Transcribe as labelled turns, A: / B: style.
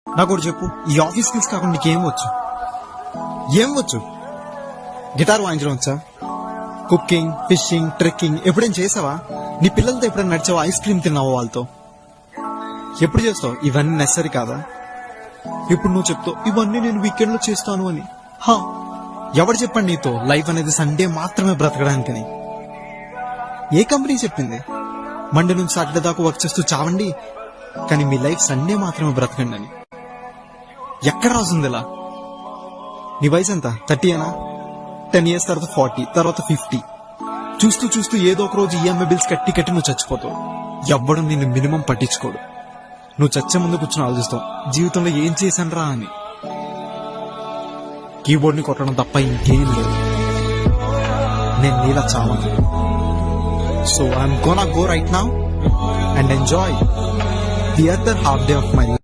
A: నాకు ఒకటి చెప్పు, ఈ ఆఫీస్ స్కిల్స్ కాకుండా నీకేం వచ్చు? ఏం వచ్చు? గిటార్ వాయించడం వచ్చా? కుకింగ్, ఫిషింగ్, ట్రెక్కింగ్ ఎప్పుడైనా చేసావా? నీ పిల్లలతో ఎప్పుడైనా నడిచావా? ఐస్ క్రీమ్ తిన్నావా వాళ్ళతో? ఎప్పుడు చేస్తావు? ఇవన్నీ నెసరీ కాదా? ఇప్పుడు నువ్వు చెప్తావు ఇవన్నీ నేను వీకెండ్ లో చేస్తాను అని. హా, ఎవరు చెప్పండి నీతో లైఫ్ అనేది సండే మాత్రమే బ్రతకడానికని? ఏ కంపెనీ చెప్పింది? మండే నుంచి సాటర్డే దాకా వర్క్ చేస్తూ చావండి, కానీ మీ లైఫ్ సండే మాత్రమే బ్రతకండి అని. ఎక్కడ రాసింది ఇలా? నీ వయసు ఎంత? 30ఏనా? 10 years తర్వాత 40, తర్వాత 50. చూస్తూ చూస్తూ ఏదో ఒక రోజు ఈఎంఐ బిల్స్ కట్టి కట్టి నువ్వు చచ్చిపోతావు. ఎవ్వడం నిన్ను మినిమం పట్టించుకోడు. నువ్వు చచ్చే ముందు కూర్చొని ఆలోచిస్తావు జీవితంలో ఏం చేశానరా అని. కీబోర్డ్ ని కొట్టడం తప్ప ఇంకేం లేదు. నేను నీలా చావను. So I'm gonna go right now and enjoy the other half day of my life.